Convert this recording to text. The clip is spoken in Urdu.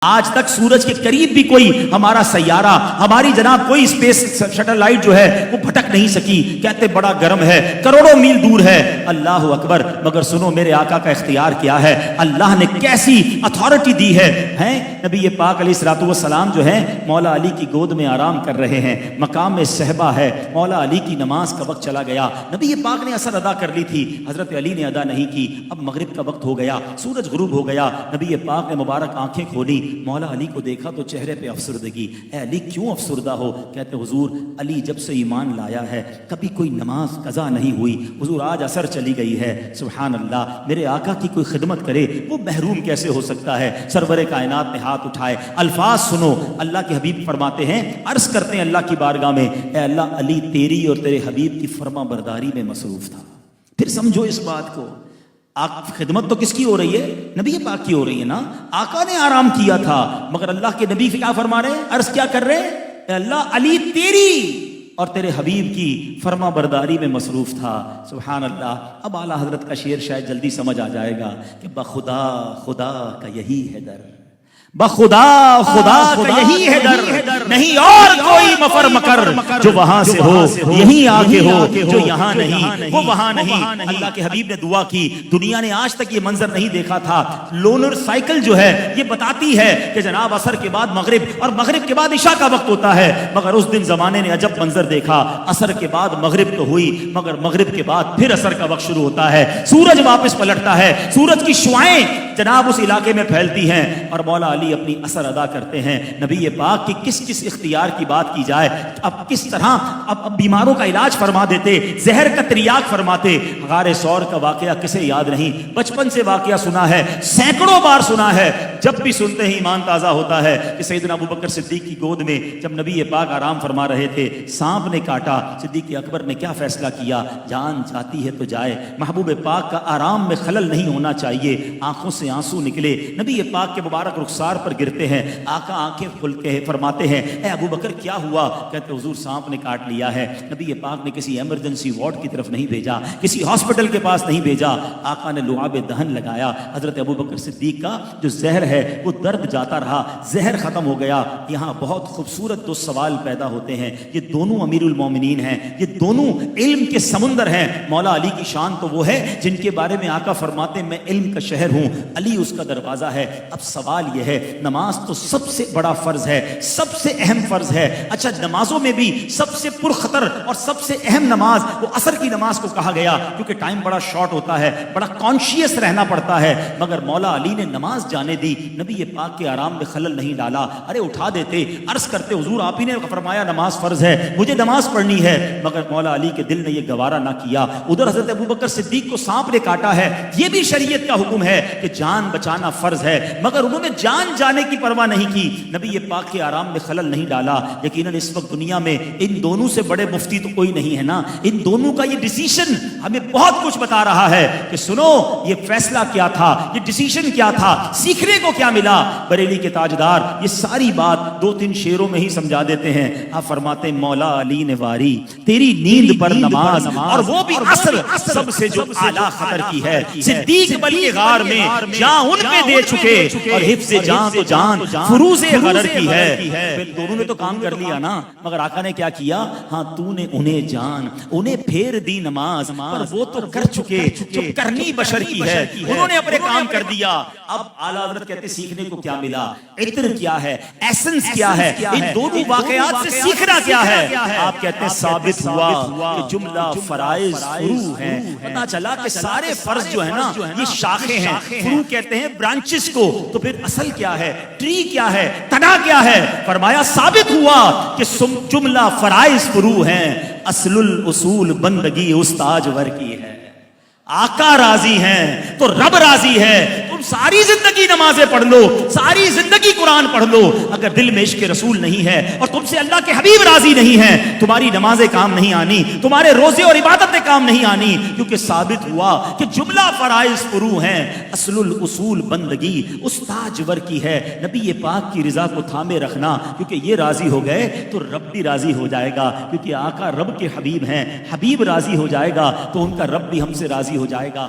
آج تک سورج کے قریب بھی کوئی ہمارا سیارہ، ہماری جناب کوئی اسپیس شٹل لائٹ جو ہے وہ بھٹک نہیں سکی. کہتے بڑا گرم ہے، کروڑوں میل دور ہے. اللہ اکبر. مگر سنو میرے آقا کا اختیار کیا ہے، اللہ نے کیسی اتھارٹی دی ہے. نبی پاک علیہ الصلوۃ والسلام جو ہیں مولا علی کی گود میں آرام کر رہے ہیں، مقام میں صحبہ ہے. مولا علی کی نماز کا وقت چلا گیا. نبی پاک نے عصر ادا کر لی تھی، حضرت علی نے ادا نہیں کی. اب مغرب کا وقت ہو گیا، سورج غروب ہو گیا. نبی پاک نے مبارک آنکھیں کھولی، مولا علی کو دیکھا تو چہرے پہ افسردگی. اے علی کیوں افسردہ ہو؟ کہتے حضور علی جب سے ایمان لایا ہے کبھی کوئی نماز قضا نہیں ہوئی. حضور آج عصر چلی گئی ہے. سبحان اللہ. میرے آقا کی کوئی خدمت کرے وہ محروم کیسے ہو سکتا ہے؟ سرور کائنات نے ہاتھ اٹھائے. الفاظ سنو، اللہ کے حبیب فرماتے ہیں، عرض کرتے ہیں اللہ کی بارگاہ میں، اے اللہ علی تیری اور تیرے حبیب کی فرما برداری میں مصروف تھا. پھر سمجھو اس بات کو، خدمت تو کس کی ہو رہی ہے؟ نبی پاک کی ہو رہی ہے نا. آقا نے آرام کیا تھا مگر اللہ کے نبی کیا فرما رہے ہیں، عرض کیا کر رہے ہیں، اے اللہ علی تیری اور تیرے حبیب کی فرما برداری میں مصروف تھا. سبحان اللہ. اب اعلیٰ حضرت کا شعر شاید جلدی سمجھ آ جائے گا کہ بخدا خدا کا یہی ہے در، بخدا خدا کا یہی ہے در، نہیں اور کوئی مفر مکر جو وہاں سے ہو یہیں آ کے ہو، جو یہاں نہیں وہ وہاں نہیں. اللہ کے حبیب نے دعا کی. دنیا نے آج تک یہ منظر نہیں دیکھا تھا. لونر سائیکل جو ہے یہ بتاتی ہے کہ جناب عصر کے بعد مغرب اور مغرب کے بعد عشاء کا وقت ہوتا ہے. مگر اس دن زمانے نے عجب منظر دیکھا. عصر کے بعد مغرب تو ہوئی مگر مغرب کے بعد پھر عصر کا وقت شروع ہوتا ہے. سورج واپس پلٹتا ہے، سورج کی شعائیں جناب اس علاقے میں پھیلتی ہیں اور مولا علی اپنی اثر ادا کرتے ہیں. نبی پاک کی کس کس اختیار کی بات کی جائے. اب کس طرح اب بیماروں کا علاج فرما دیتے، زہر کا تریاق فرماتے. غار ثور کا واقعہ کسے یاد نہیں؟ بچپن سے واقعہ سنا ہے، سینکڑوں بار سنا ہے. جب بھی سنتے ہی ایمان تازہ ہوتا ہے کہ سیدنا ابوبکر صدیق کی گود میں جب نبی پاک آرام فرما رہے تھے، سانپ نے کاٹا. صدیق اکبر نے کیا فیصلہ کیا؟ جان جاتی ہے تو جائے، محبوب پاک کا آرام میں خلل نہیں ہونا چاہیے. آنکھوں سے آنسو نکلے، نبی پاک کے مبارک رخسار پر گرتے ہیں. آقا آنکھیں کھل کے فرماتے ہیں، اے ابو بکر کیا ہوا؟ کہتے حضور سانپ نے کاٹ لیا ہے. نبی پاک نے کسی ایمرجنسی وارڈ کی طرف نہیں بھیجا، کسی ہاسپٹل کے پاس نہیں بھیجا. آقا نے لعاب دہن لگایا. حضرت ابو بکر صدیق کا جو زہر ہے وہ درد جاتا رہا، زہر ختم ہو گیا. یہاں بہت خوبصورت دو سوال پیدا ہوتے ہیں. یہ دونوں امیر المومنین ہیں، یہ دونوں علم کے سمندر ہیں. مولا علی کی شان تو وہ ہے جن کے بارے میں آقا فرماتے ہیں میں علم کا شہر ہوں، علی اس کا دروازہ ہے. اب سوال یہ ہے، نماز تو سب سے بڑا فرض ہے، سب سے اہم فرض ہے. اچھا نمازوں میں بھی سب سے پرخطر اور سب سے اہم نماز وہ عصر کی نماز کو کہا گیا کیونکہ ٹائم بڑا شارٹ ہوتا ہے، بڑا کانشیس رہنا پڑتا ہے. مگر مولا علی نے نماز جانے دی، نبی پاک کے آرام میں خلل نہیں ڈالا. ارے اٹھا دیتے، عرض کرتے حضور آپ ہی نے فرمایا نماز فرض ہے، مجھے نماز پڑھنی ہے. مگر مولا علی کے دل نے یہ گوارا نہ کیا. ادھر حضرت ابوبکر صدیق کو سانپ نے کاٹا ہے، یہ بھی شریعت کا حکم ہے کہ جان بچانا فرض ہے، مگر انہوں نے جان جانے کی پرواہ نہیں کی. نبی پاک کے آرام میں خلل نہیں ڈالا. یقیناً اس وقت دنیا میں ان دونوں سے بڑے مفتی تو کوئی نہیں ہے نا. ان دونوں کا یہ ڈیسیشن ہمیں بہت کچھ بتا رہا ہے کہ سنو یہ فیصلہ کیا تھا، یہ ڈیسیشن کیا تھا، سیکھنے کو کیا ملا. بریلی کے تاجدار یہ ساری بات 2-3 شعروں میں ہی سمجھا دیتے ہیں. آپ فرماتے ہیں مولا علی نے واری تیری نیند پر نماز، اور وہ بھی عصر سب سے جو اعلیٰ خطر کی ہے. صدیق بل کے غار میں جان ان پہ دے چکے اور حفظ جان تو جان فروز غرر کی ہے. دونوں نے تو کام کر لیا نا. مگر آقا نے کیا کیا؟ ہاں تو نے انہیں جان، انہیں پھیر دی نماز، پر وہ تو کر چکے جو کرنی بشر کی ہے. انہوں نے اپنے کام کر دیا. اب اعلیٰ حضرت کہتے سیکھنے کو کیا ملا، عطر کیا ہے، ایسنس کیا ہے، ان دونوں واقعات سے سیکھنا کیا ہے. آپ کہتے ہیں ثابت ہوا کہ جملہ فرائض فرو ہیں. پتہ چلا کہ سارے فرض جو ہے نا یہ شاخیں ہیں، فرو کہتے ہیں برانچز کو. تو پھر اصل کیا ہے، ٹری کیا ہے، تنا کیا ہے؟ فرمایا ثابت ہوا کہ جملہ فرائض فرو ہیں، اصل الاصول بندگی استاجور کی ہے. آقا راضی ہیں تو رب راضی ہے. تم ساری زندگی نمازیں پڑھ لو، ساری زندگی قرآن پڑھ لو، اگر دل میں عشق رسول نہیں ہے اور تم سے اللہ کے حبیب راضی نہیں ہیں، تمہاری نمازیں کام نہیں آنی، تمہارے روزے اور عبادتیں کام نہیں آنی. کیونکہ ثابت ہوا کہ جملہ فرائض فرو ہیں، اصل الاصول بندگی استاجور کی ہے. نبی پاک کی رضا کو تھامے رکھنا، کیونکہ یہ راضی ہو گئے تو رب بھی راضی ہو جائے گا. کیونکہ آقا رب کے حبیب ہیں، حبیب راضی ہو جائے گا تو ان کا رب بھی ہم سے راضی ہو جائے گا.